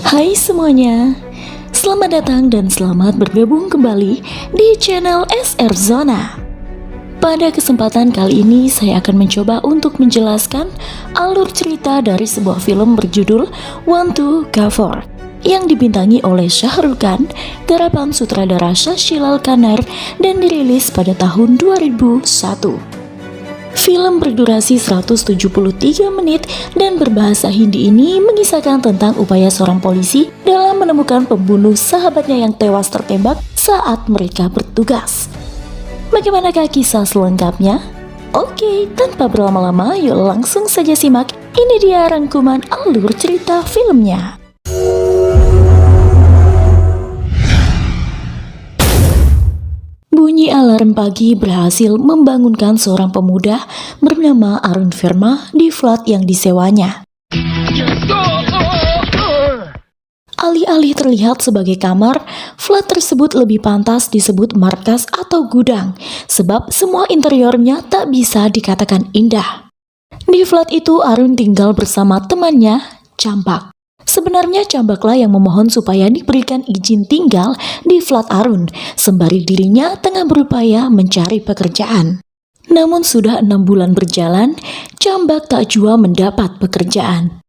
Hai semuanya, selamat datang dan selamat bergabung kembali di channel SR Zona. Pada kesempatan kali ini saya akan mencoba untuk menjelaskan alur cerita dari sebuah film berjudul Want to Cover yang dibintangi oleh Shah Rukh Khan, garapan sutradara Shashilal Khanna dan dirilis pada tahun 2001. Film berdurasi 173 menit dan berbahasa Hindi ini mengisahkan tentang upaya seorang polisi dalam menemukan pembunuh sahabatnya yang tewas tertembak saat mereka bertugas. Bagaimanakah kisah selengkapnya? Oke, tanpa berlama-lama, yuk langsung saja simak. Ini dia rangkuman alur cerita filmnya. Bunyi alarm pagi berhasil membangunkan seorang pemuda bernama Arun Verma di flat yang disewanya. Alih-alih terlihat sebagai kamar, flat tersebut lebih pantas disebut markas atau gudang, sebab semua interiornya tak bisa dikatakan indah. Di flat itu Arun tinggal bersama temannya, Cambak. Sebenarnya Cambaklah yang memohon supaya diberikan izin tinggal di flat Arun, sembari dirinya tengah berupaya mencari pekerjaan. Namun sudah 6 bulan berjalan, Cambak tak jua mendapat pekerjaan.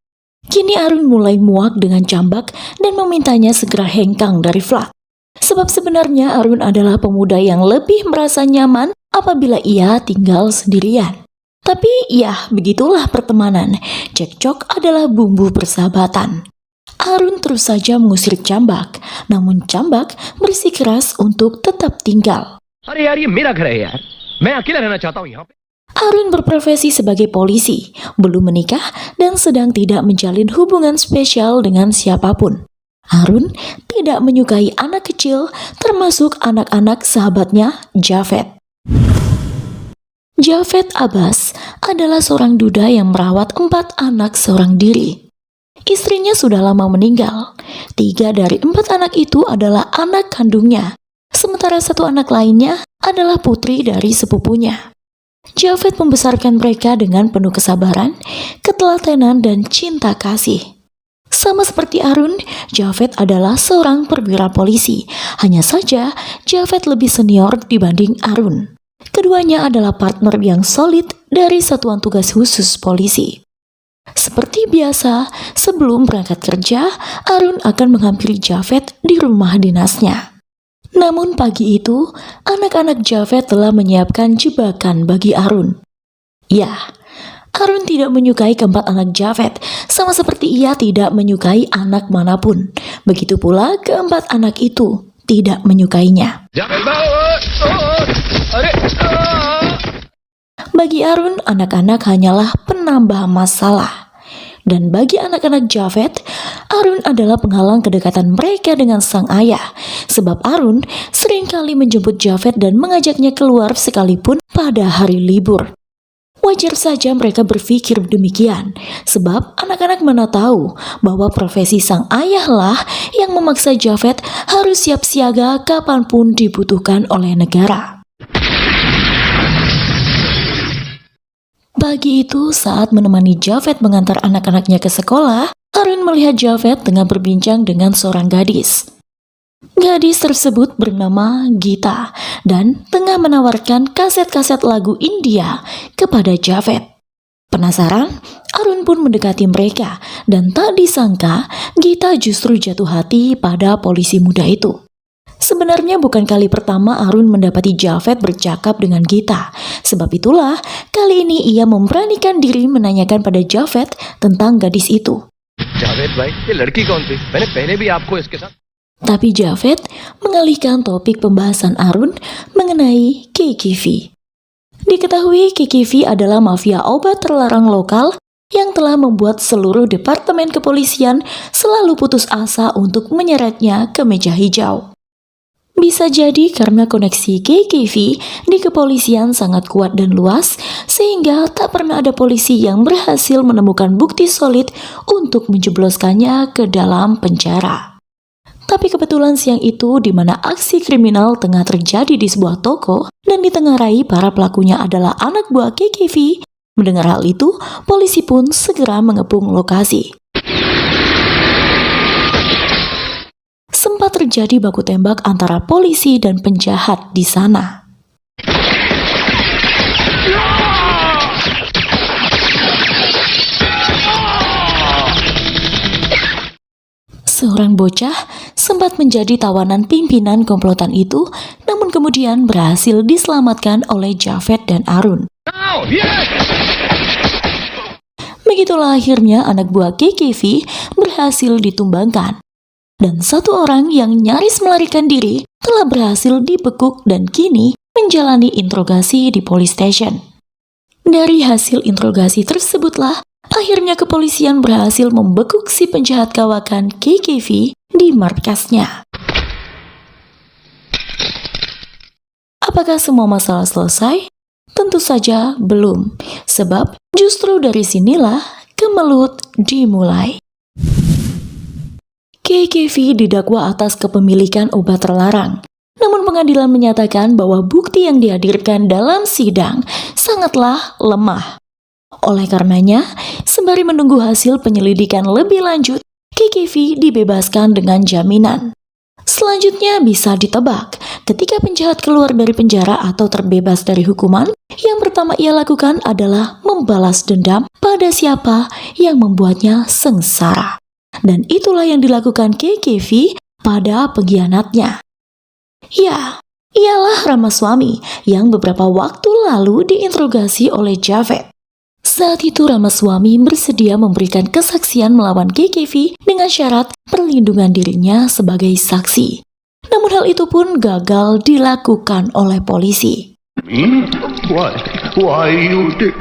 Kini Arun mulai muak dengan Cambak dan memintanya segera hengkang dari flat. Sebab sebenarnya Arun adalah pemuda yang lebih merasa nyaman apabila ia tinggal sendirian. Tapi ya, begitulah pertemanan. Cekcok adalah bumbu persahabatan. Arun terus saja mengusir Cambak, namun Cambak bersikeras untuk tetap tinggal. अरे यार ये मेरा घर है यार मैं अकेला रहना चाहता हूँ यहाँ पे। Arun berprofesi sebagai polisi, belum menikah dan sedang tidak menjalin hubungan spesial dengan siapapun. Arun tidak menyukai anak kecil, termasuk anak-anak sahabatnya Javed. Javed Abbas adalah seorang duda yang merawat 4 anak seorang diri. Istrinya sudah lama meninggal. 3 dari 4 anak itu adalah anak kandungnya, sementara 1 anak lainnya adalah putri dari sepupunya. Javed membesarkan mereka dengan penuh kesabaran, ketelatenan, dan cinta kasih. Sama seperti Arun, Javed adalah seorang perwira polisi. Hanya saja, Javed lebih senior dibanding Arun. Keduanya adalah partner yang solid dari satuan tugas khusus polisi. Seperti biasa, sebelum berangkat kerja, Arun akan menghampiri Javed di rumah dinasnya. Namun pagi itu, anak-anak Javed telah menyiapkan jebakan bagi Arun. Ya, Arun tidak menyukai keempat anak Javed, sama seperti ia tidak menyukai anak manapun. Begitu pula keempat anak itu tidak menyukainya. Bagi Arun, anak-anak hanyalah penambah masalah. Dan bagi anak-anak Javed, Arun adalah penghalang kedekatan mereka dengan sang ayah. Sebab Arun seringkali menjemput Javed dan mengajaknya keluar sekalipun pada hari libur. Wajar saja mereka berpikir demikian, sebab anak-anak mana tahu bahwa profesi sang ayahlah yang memaksa Javed harus siap siaga kapanpun dibutuhkan oleh negara. Pagi itu saat menemani Javed mengantar anak-anaknya ke sekolah, Arun melihat Javed tengah berbincang dengan seorang gadis. Gadis tersebut bernama Gita dan tengah menawarkan kaset-kaset lagu India kepada Javed. Penasaran, Arun pun mendekati mereka dan tak disangka Gita justru jatuh hati pada polisi muda itu. Sebenarnya bukan kali pertama Arun mendapati Javed bercakap dengan Gita. Sebab itulah kali ini ia memberanikan diri menanyakan pada Javed tentang gadis itu. Javed भाई ये लड़की कौन थी? मैंने पहले भी आपको इसके साथ। Tapi Javed mengalihkan topik pembahasan Arun mengenai KKV. Diketahui KKV adalah mafia obat terlarang lokal yang telah membuat seluruh departemen kepolisian selalu putus asa untuk menyeretnya ke meja hijau. Bisa jadi karena koneksi KKV di kepolisian sangat kuat dan luas, sehingga tak pernah ada polisi yang berhasil menemukan bukti solid untuk menjebloskannya ke dalam penjara. Tapi kebetulan siang itu di mana aksi kriminal tengah terjadi di sebuah toko dan ditengarai para pelakunya adalah anak buah KKV, Mendengar hal itu, polisi pun segera mengepung lokasi. Sempat terjadi baku tembak antara polisi dan penjahat di sana. Seorang bocah sempat menjadi tawanan pimpinan komplotan itu, namun kemudian berhasil diselamatkan oleh Javed dan Arun. Now, yes! Begitulah akhirnya anak buah KKV berhasil ditumbangkan. Dan satu orang yang nyaris melarikan diri telah berhasil dibekuk dan kini menjalani interogasi di police station. Dari hasil interogasi tersebutlah, akhirnya kepolisian berhasil membekuk si penjahat kawakan KKV di markasnya. Apakah semua masalah selesai? Tentu saja belum, sebab justru dari sinilah kemelut dimulai. KKV didakwa atas kepemilikan obat terlarang. Namun pengadilan menyatakan bahwa bukti yang dihadirkan dalam sidang sangatlah lemah. Oleh karenanya, sembari menunggu hasil penyelidikan lebih lanjut, KKV dibebaskan dengan jaminan. Selanjutnya bisa ditebak, ketika penjahat keluar dari penjara atau terbebas dari hukuman, yang pertama ia lakukan adalah membalas dendam pada siapa yang membuatnya sengsara. Dan itulah yang dilakukan KKV pada pengkhianatnya. Ya, ialah Ramaswamy yang beberapa waktu lalu diinterogasi oleh Javed. Saat itu Ramaswamy bersedia memberikan kesaksian melawan KKV dengan syarat perlindungan dirinya sebagai saksi. Namun hal itu pun gagal dilakukan oleh polisi. Why you did?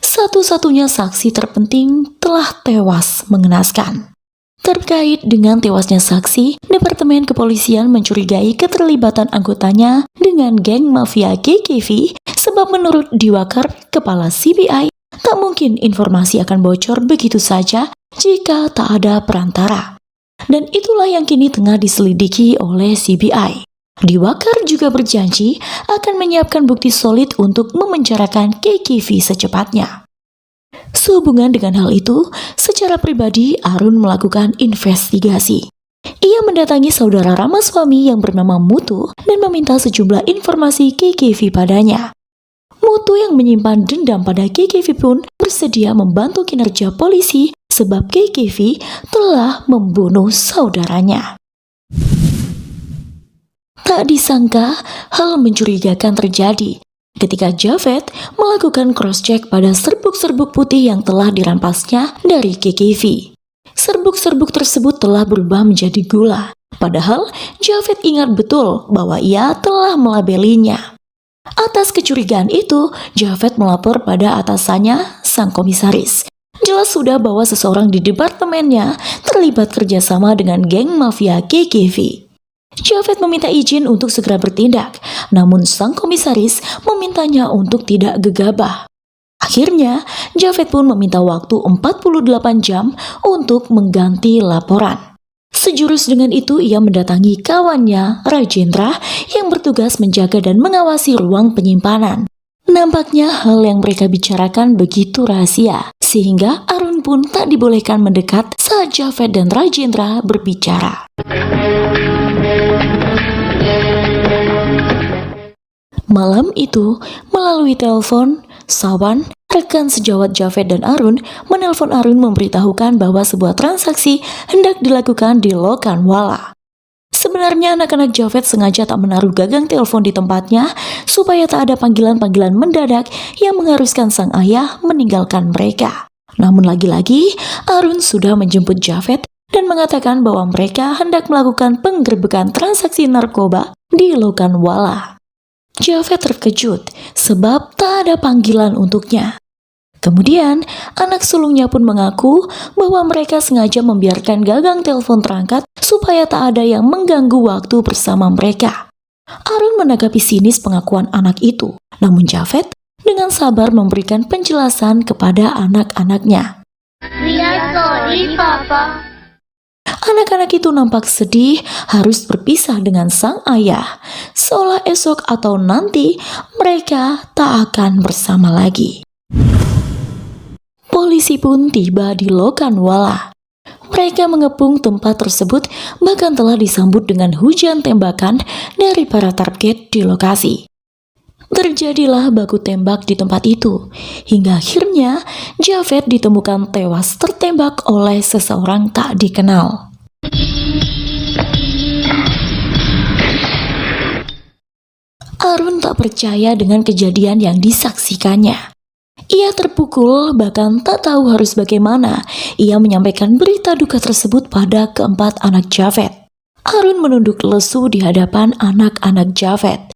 Satu-satunya saksi terpenting telah tewas mengenaskan. Terkait dengan tewasnya saksi, Departemen Kepolisian mencurigai keterlibatan anggotanya dengan geng mafia KKV sebab menurut Diwakar, kepala CBI, tak mungkin informasi akan bocor begitu saja jika tak ada perantara. Dan itulah yang kini tengah diselidiki oleh CBI. Diwakar juga berjanji akan menyiapkan bukti solid untuk memenjarakan KKV secepatnya. Sehubungan dengan hal itu, secara pribadi Arun melakukan investigasi. Ia mendatangi saudara Ramaswamy yang bernama Mutu dan meminta sejumlah informasi KKV padanya. Mutu yang menyimpan dendam pada KKV pun bersedia membantu kinerja polisi sebab KKV telah membunuh saudaranya. Tak disangka, hal mencurigakan terjadi ketika Javed melakukan cross-check pada serbuk-serbuk putih yang telah dirampasnya dari KKV. Serbuk-serbuk tersebut telah berubah menjadi gula. Padahal Javed ingat betul bahwa ia telah melabelinya. Atas kecurigaan itu, Javed melapor pada atasannya, sang komisaris. Jelas sudah bahwa seseorang di departemennya terlibat kerjasama dengan geng mafia KKV. Javed meminta izin untuk segera bertindak, namun sang komisaris memintanya untuk tidak gegabah. Akhirnya, Javed pun meminta waktu 48 jam untuk mengganti laporan. Sejurus dengan itu, ia mendatangi kawannya, Rajendra, yang bertugas menjaga dan mengawasi ruang penyimpanan. Nampaknya hal yang mereka bicarakan begitu rahasia, sehingga Arun pun tak dibolehkan mendekat saat Javed dan Rajendra berbicara. Malam itu, melalui telepon, Sawan, rekan sejawat Javed dan Arun, menelpon Arun memberitahukan bahwa sebuah transaksi hendak dilakukan di Lokhandwala. Sebenarnya anak-anak Javed sengaja tak menaruh gagang telepon di tempatnya supaya tak ada panggilan-panggilan mendadak yang mengharuskan sang ayah meninggalkan mereka. Namun lagi-lagi, Arun sudah menjemput Javed dan mengatakan bahwa mereka hendak melakukan penggerbekan transaksi narkoba di Lokhandwala. Javed terkejut sebab tak ada panggilan untuknya. Kemudian, anak sulungnya pun mengaku bahwa mereka sengaja membiarkan gagang telepon terangkat supaya tak ada yang mengganggu waktu bersama mereka. Arun menanggapi sinis pengakuan anak itu, namun Javed dengan sabar memberikan penjelasan kepada anak-anaknya. We are sorry, Papa. Anak-anak itu nampak sedih harus berpisah dengan sang ayah, seolah esok atau nanti mereka tak akan bersama lagi. Polisi pun tiba di Lokhandwala. Mereka mengepung tempat tersebut, bahkan telah disambut dengan hujan tembakan dari para target di lokasi. Terjadilah baku tembak di tempat itu, hingga akhirnya Javed ditemukan tewas tertembak oleh seseorang tak dikenal. Arun tak percaya dengan kejadian yang disaksikannya. Ia terpukul, bahkan tak tahu harus bagaimana. Ia menyampaikan berita duka tersebut pada keempat anak Javed. Arun menunduk lesu di hadapan anak-anak Javed.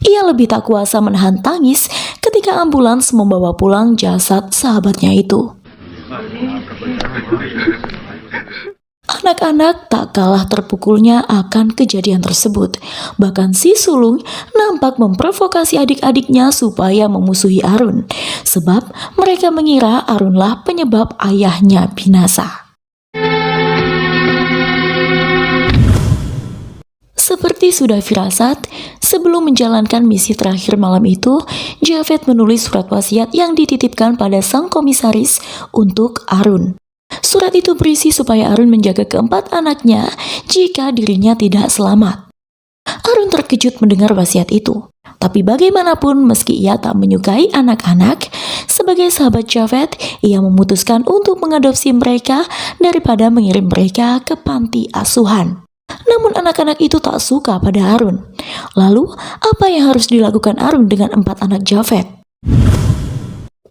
Ia lebih tak kuasa menahan tangis ketika ambulans membawa pulang jasad sahabatnya itu. Anak-anak tak kalah terpukulnya akan kejadian tersebut. Bahkan si sulung nampak memprovokasi adik-adiknya supaya memusuhi Arun, sebab mereka mengira Arunlah penyebab ayahnya binasa. Seperti sudah firasat, sebelum menjalankan misi terakhir malam itu, Javed menulis surat wasiat yang dititipkan pada sang komisaris untuk Arun. Surat itu berisi supaya Arun menjaga keempat anaknya jika dirinya tidak selamat. Arun terkejut mendengar wasiat itu. Tapi bagaimanapun, meski ia tak menyukai anak-anak, sebagai sahabat Javed, ia memutuskan untuk mengadopsi mereka daripada mengirim mereka ke panti asuhan. Namun anak-anak itu tak suka pada Arun. Lalu, apa yang harus dilakukan Arun dengan 4 anak Javed?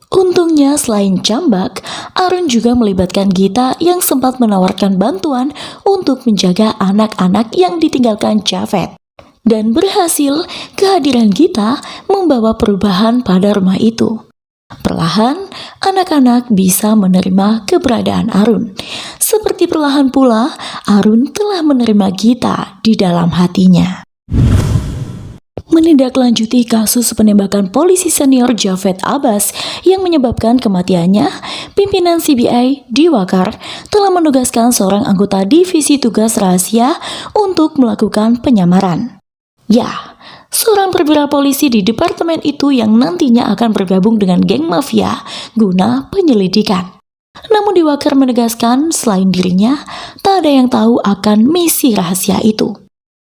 Untungnya selain Jambak, Arun juga melibatkan Gita yang sempat menawarkan bantuan untuk menjaga anak-anak yang ditinggalkan Javed. Dan berhasil, kehadiran Gita membawa perubahan pada rumah itu. Perlahan, anak-anak bisa menerima keberadaan Arun. Seperti perlahan pula, Arun telah menerima Gita di dalam hatinya. Menindaklanjuti kasus penembakan polisi senior Javed Abbas yang menyebabkan kematiannya, pimpinan CBI Diwakar telah menugaskan seorang anggota divisi tugas rahasia untuk melakukan penyamaran. Ya, seorang perwira polisi di departemen itu yang nantinya akan bergabung dengan geng mafia guna penyelidikan. Namun Diwakar menegaskan selain dirinya, tak ada yang tahu akan misi rahasia itu.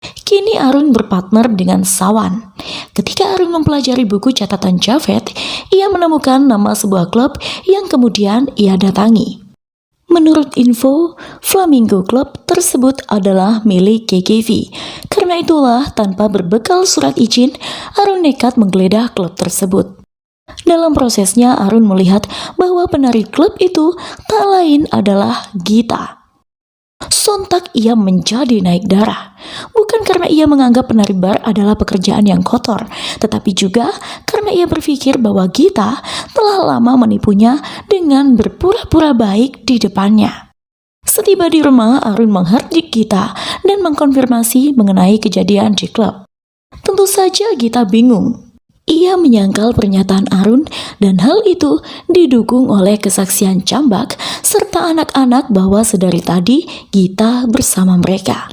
Kini Arun berpartner dengan Sawan. Ketika Arun mempelajari buku catatan Javed, ia menemukan nama sebuah klub yang kemudian ia datangi. Menurut info, Flamingo Club tersebut adalah milik KKV. Karena itulah, tanpa berbekal surat izin, Arun nekat menggeledah klub tersebut. Dalam prosesnya, Arun melihat bahwa penari klub itu tak lain adalah Gita. Sontak ia menjadi naik darah, bukan karena ia menganggap penari bar adalah pekerjaan yang kotor, tetapi juga karena ia berpikir bahwa Gita telah lama menipunya dengan berpura-pura baik di depannya. Setiba di rumah, Arun menghardik Gita dan mengkonfirmasi mengenai kejadian di klub. Tentu saja Gita bingung. Ia menyangkal pernyataan Arun dan hal itu didukung oleh kesaksian Jambak serta anak-anak bahwa sedari tadi Gita bersama mereka.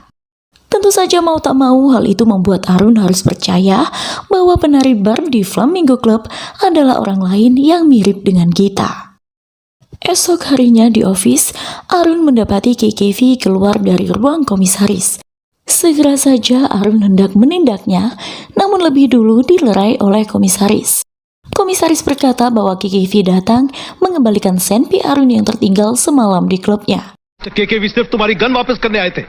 Tentu saja mau tak mau hal itu membuat Arun harus percaya bahwa penari bar di Flamingo Club adalah orang lain yang mirip dengan Gita. Esok harinya di office, Arun mendapati KKV keluar dari ruang komisaris. Segera saja Arun hendak menindaknya, namun lebih dulu dilerai oleh komisaris. Komisaris berkata bahwa KKV datang mengembalikan senpi Arun yang tertinggal semalam di klubnya. KKV सिर्फ तुम्हारी गन वापस करने आए थे.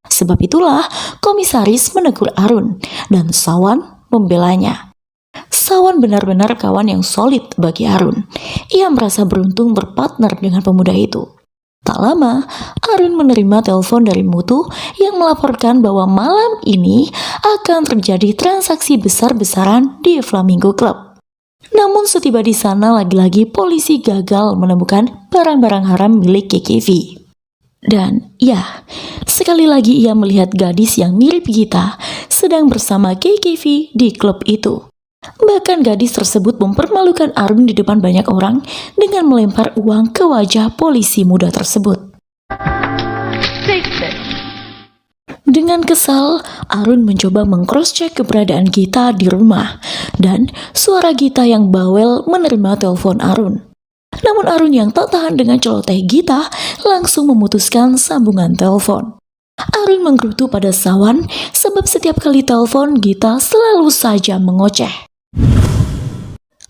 Sebab itulah komisaris menegur Arun dan Sawan membelanya. Sawan benar-benar kawan yang solid bagi Arun. Ia merasa beruntung berpartner dengan pemuda itu. Tak lama, Arun menerima telepon dari Mutu yang melaporkan bahwa malam ini akan terjadi transaksi besar-besaran di Flamingo Club. Namun setiba di sana lagi-lagi polisi gagal menemukan barang-barang haram milik KKV. Dan ya, sekali lagi ia melihat gadis yang mirip Gita sedang bersama KKV di klub itu. Bahkan gadis tersebut mempermalukan Arun di depan banyak orang dengan melempar uang ke wajah polisi muda tersebut. Dengan kesal, Arun mencoba meng-cross-check keberadaan Gita di rumah, dan suara Gita yang bawel menerima telepon Arun. Namun Arun yang tak tahan dengan celoteh Gita langsung memutuskan sambungan telepon. Arun menggerutu pada Sawan sebab setiap kali telepon Gita selalu saja mengoceh.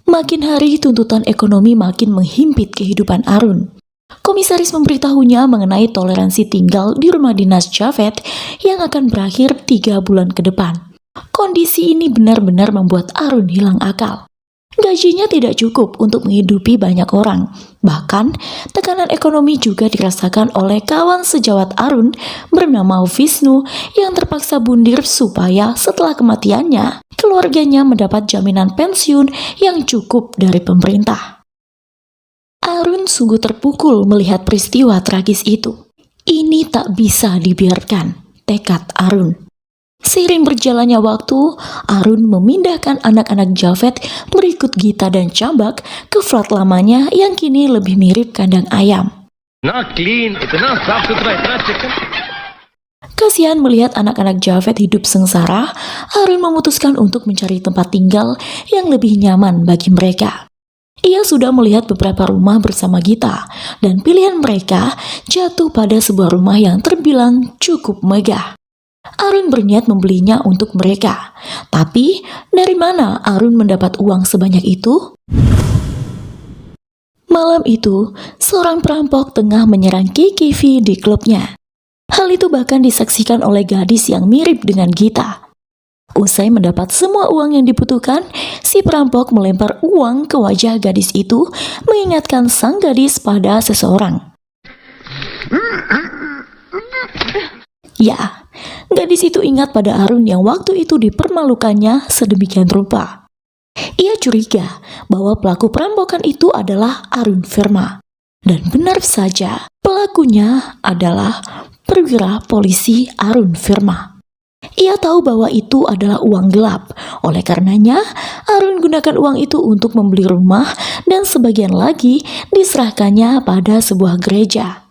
Makin hari tuntutan ekonomi makin menghimpit kehidupan Arun. Komisaris memberitahunya mengenai toleransi tinggal di rumah dinas Javed yang akan berakhir 3 bulan ke depan. Kondisi ini benar-benar membuat Arun hilang akal. Gajinya tidak cukup untuk menghidupi banyak orang. Bahkan, tekanan ekonomi juga dirasakan oleh kawan sejawat Arun bernama Vishnu yang terpaksa bundir supaya setelah kematiannya, keluarganya mendapat jaminan pensiun yang cukup dari pemerintah. Arun sungguh terpukul melihat peristiwa tragis itu. Ini tak bisa dibiarkan, tekad Arun. Seiring berjalannya waktu, Arun memindahkan anak-anak Javed berikut Gita dan Chambak ke flat lamanya yang kini lebih mirip kandang ayam. ना क्लीन, इतना साफ सुथरा, इतना chicken. Kasihan melihat anak-anak Javed hidup sengsara, Arun memutuskan untuk mencari tempat tinggal yang lebih nyaman bagi mereka. Ia sudah melihat beberapa rumah bersama Gita, dan pilihan mereka jatuh pada sebuah rumah yang terbilang cukup megah. Arun berniat membelinya untuk mereka. Tapi, dari mana Arun mendapat uang sebanyak itu? Malam itu, seorang perampok tengah menyerang KKV di klubnya. Hal itu bahkan disaksikan oleh gadis yang mirip dengan Gita. Usai mendapat semua uang yang dibutuhkan, si perampok melempar uang ke wajah gadis itu, mengingatkan sang gadis pada seseorang. Ya, gadis itu ingat pada Arun yang waktu itu dipermalukannya sedemikian rupa. Ia curiga bahwa pelaku perampokan itu adalah Arun Verma. Dan benar saja, pelakunya adalah perwira polisi Arun Verma. Ia tahu bahwa itu adalah uang gelap. Oleh karenanya, Arun gunakan uang itu untuk membeli rumah dan sebagian lagi diserahkannya pada sebuah gereja.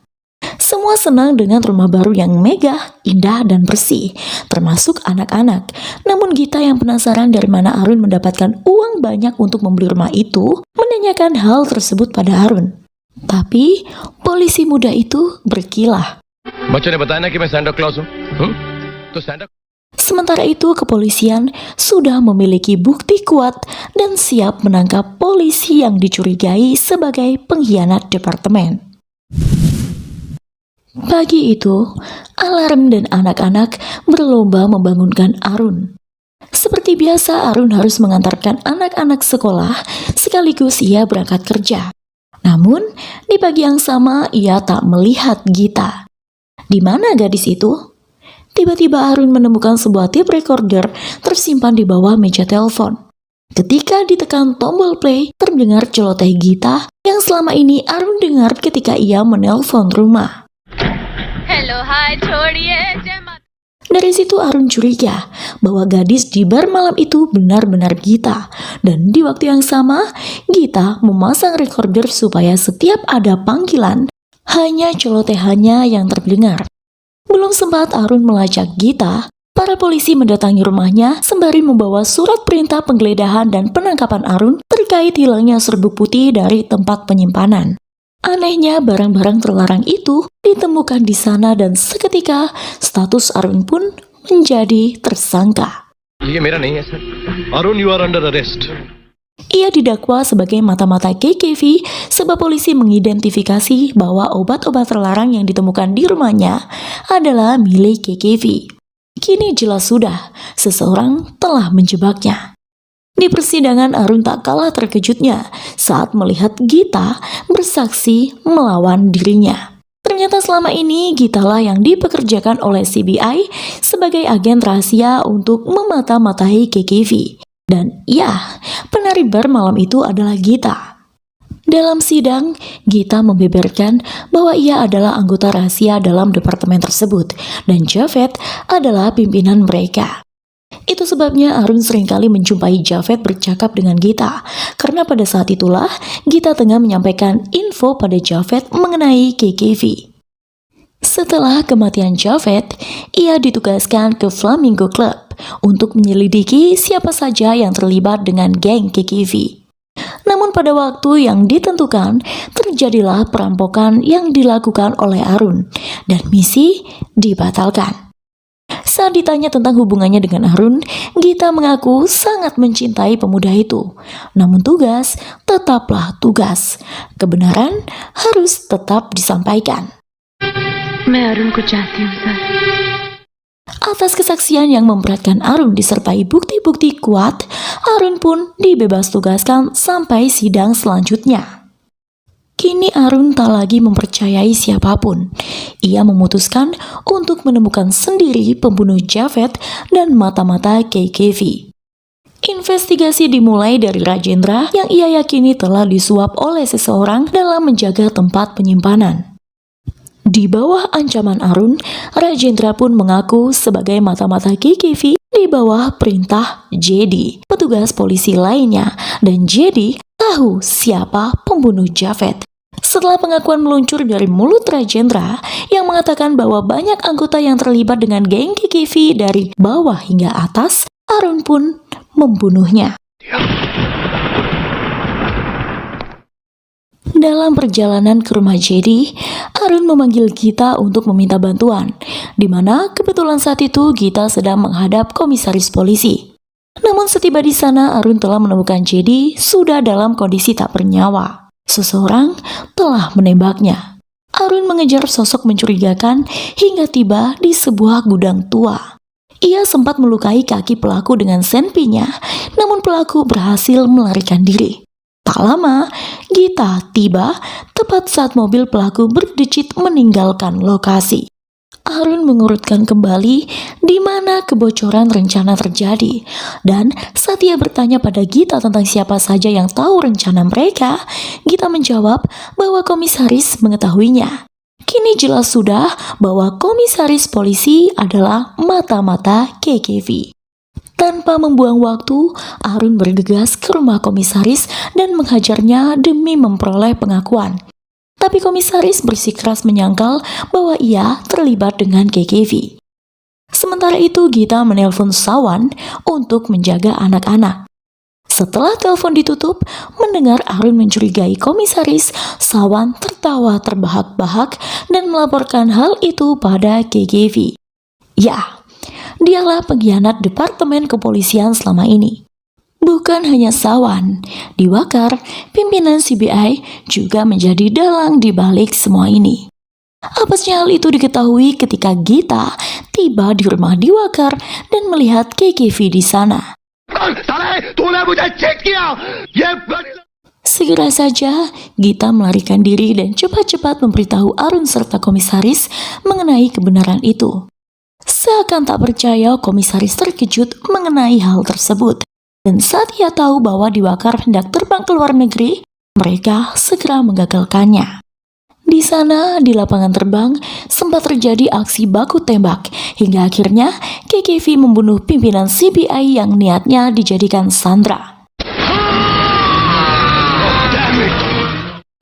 Semua senang dengan rumah baru yang megah, indah, dan bersih, termasuk anak-anak. Namun Gita yang penasaran dari mana Arun mendapatkan uang banyak untuk membeli rumah itu, menanyakan hal tersebut pada Arun. Tapi, polisi muda itu berkilah. बच्चों ने बताया ना कि मैं Santa clause हूँ. तो Santa. Sementara itu, kepolisian sudah memiliki bukti kuat dan siap menangkap polisi yang dicurigai sebagai pengkhianat departemen. Pagi itu, Alarm dan anak-anak berlomba membangunkan Arun. Seperti biasa, Arun harus mengantarkan anak-anak sekolah sekaligus ia berangkat kerja. Namun, di pagi yang sama ia tak melihat Gita. Di mana gadis itu? Tiba-tiba Arun menemukan sebuah tape recorder tersimpan di bawah meja telepon. Ketika ditekan tombol play, terdengar celoteh Gita yang selama ini Arun dengar ketika ia menelpon rumah. Hello hi छोड़िए जय माता. Dari situ Arun curiga bahwa gadis di bar malam itu benar-benar Gita. Dan di waktu yang sama, Gita memasang recorder supaya setiap ada panggilan, hanya celotehannya yang terdengar. Belum sempat Arun melacak Gita, para polisi mendatangi rumahnya sembari membawa surat perintah penggeledahan dan penangkapan Arun terkait hilangnya serbuk putih dari tempat penyimpanan. Anehnya, barang-barang terlarang itu ditemukan di sana dan seketika status Arun pun menjadi tersangka. ये मेरा नहीं है sir. Arun, you are under arrest. Ia didakwa sebagai mata-mata KKV sebab polisi mengidentifikasi bahwa obat-obat terlarang yang ditemukan di rumahnya adalah milik KKV. Kini jelas sudah, seseorang telah menjebaknya. Di persidangan, Arun tak kalah terkejutnya saat melihat Gita bersaksi melawan dirinya. Ternyata selama ini Gita lah yang dipekerjakan oleh CBI sebagai agen rahasia untuk memata-matai KKV. Dan ya, penari bar malam itu adalah Gita. Dalam sidang, Gita membeberkan bahwa ia adalah anggota rahasia dalam departemen tersebut dan Javed adalah pimpinan mereka. Itu sebabnya Arun seringkali menjumpai Javed bercakap dengan Gita, karena pada saat itulah Gita tengah menyampaikan info pada Javed mengenai KKV. Setelah kematian Javed, ia ditugaskan ke Flamingo Club untuk menyelidiki siapa saja yang terlibat dengan geng KKV. Namun pada waktu yang ditentukan, terjadilah perampokan yang dilakukan oleh Arun dan misi dibatalkan. Saat ditanya tentang hubungannya dengan Arun, Gita mengaku sangat mencintai pemuda itu. Namun tugas tetaplah tugas. Kebenaran harus tetap disampaikan. मैं अरुण को चाहती हूँ sir. Atas kesaksian yang memberatkan Arun disertai bukti-bukti kuat, Arun pun dibebas tugaskan sampai sidang selanjutnya. Kini Arun tak lagi mempercayai siapapun. Ia memutuskan untuk menemukan sendiri pembunuh Javed dan mata-mata KKV. Investigasi dimulai dari Rajendra yang ia yakini telah disuap oleh seseorang dalam menjaga tempat penyimpanan. Di bawah ancaman Arun, Rajendra pun mengaku sebagai mata-mata KKV di bawah perintah Jedi, petugas polisi lainnya, dan Jedi tahu siapa pembunuh Javed. Setelah pengakuan meluncur dari mulut Rajendra yang mengatakan bahwa banyak anggota yang terlibat dengan geng KKV dari bawah hingga atas, Arun pun membunuhnya. Dalam perjalanan ke rumah Jedi, Arun memanggil Gita untuk meminta bantuan, di mana kebetulan saat itu Gita sedang menghadap komisaris polisi. Namun setiba di sana, Arun telah menemukan Jedi sudah dalam kondisi tak bernyawa. Seseorang telah menembaknya. Arun mengejar sosok mencurigakan hingga tiba di sebuah gudang tua. Ia sempat melukai kaki pelaku dengan senpinya, namun pelaku berhasil melarikan diri. Tak lama, Gita tiba tepat saat mobil pelaku berdecit meninggalkan lokasi. Arun mengurutkan kembali di mana kebocoran rencana terjadi, dan saat ia bertanya pada Gita tentang siapa saja yang tahu rencana mereka, Gita menjawab bahwa komisaris mengetahuinya. Kini jelas sudah bahwa komisaris polisi adalah mata-mata KKV. Tanpa membuang waktu, Arun bergegas ke rumah komisaris dan menghajarnya demi memperoleh pengakuan. Tapi komisaris bersikeras menyangkal bahwa ia terlibat dengan KKV. Sementara itu, Gita menelpon Sawan untuk menjaga anak-anak. Setelah telepon ditutup, mendengar Arun mencurigai komisaris, Sawan tertawa terbahak-bahak dan melaporkan hal itu pada KKV. Ya, dialah pengkhianat Departemen Kepolisian selama ini. Bukan hanya Sawan, Diwakar, pimpinan CBI juga menjadi dalang di balik semua ini. Apesnya hal itu diketahui ketika Gita tiba di rumah Diwakar dan melihat KKV di sana. Segera saja Gita melarikan diri dan cepat-cepat memberitahu Arun serta komisaris mengenai kebenaran itu. Seakan tak percaya, komisaris terkejut mengenai hal tersebut. Dan saat ia tahu bahwa Diwakar hendak terbang ke luar negeri, mereka segera menggagalkannya. Di sana, di lapangan terbang, sempat terjadi aksi baku tembak, hingga akhirnya KKV membunuh pimpinan CBI yang niatnya dijadikan sandera.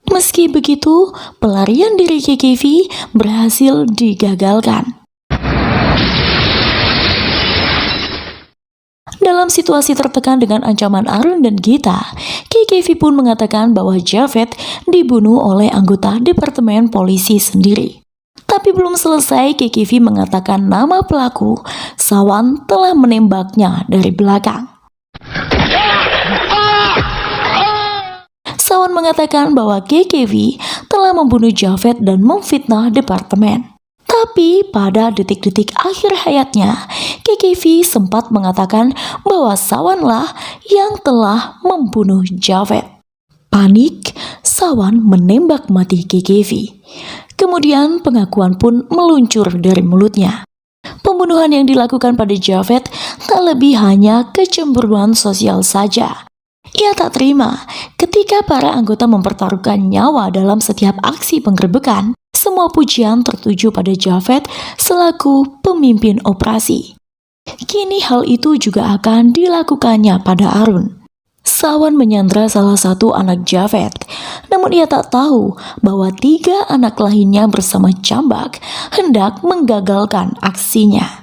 Meski begitu, pelarian diri KKV berhasil digagalkan. Dalam situasi tertekan dengan ancaman Arun dan Gita, KKV pun mengatakan bahwa Javed dibunuh oleh anggota Departemen Polisi sendiri. Tapi belum selesai, KKV mengatakan nama pelaku, Sawan telah menembaknya dari belakang. Sawan mengatakan bahwa KKV telah membunuh Javed dan memfitnah departemen. Tapi pada detik-detik akhir hayatnya, KKV sempat mengatakan bahwa Sawanlah yang telah membunuh Javed. Panik, Sawan menembak mati KKV. Kemudian pengakuan pun meluncur dari mulutnya. Pembunuhan yang dilakukan pada Javed tak lebih hanya kecemburuan sosial saja. Ia tak terima ketika para anggota mempertaruhkan nyawa dalam setiap aksi penggerbekan. Semua pujian tertuju pada Javed selaku pemimpin operasi. Kini hal itu juga akan dilakukannya pada Arun. Sawan menyandra salah satu anak Javed, namun ia tak tahu bahwa 3 anak lainnya bersama Cambak hendak menggagalkan aksinya.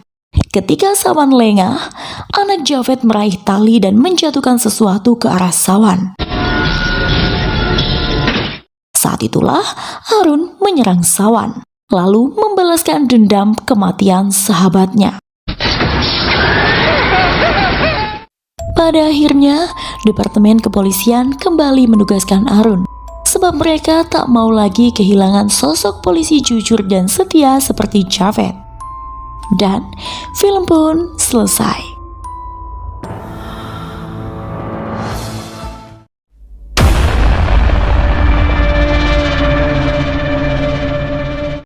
Ketika Sawan lengah, anak Javed meraih tali dan menjatuhkan sesuatu ke arah Sawan. Saat itulah Arun menyerang Sawan, lalu membalaskan dendam kematian sahabatnya. Pada akhirnya, Departemen Kepolisian kembali menugaskan Arun, sebab mereka tak mau lagi kehilangan sosok polisi jujur dan setia seperti Javed. Dan film pun selesai.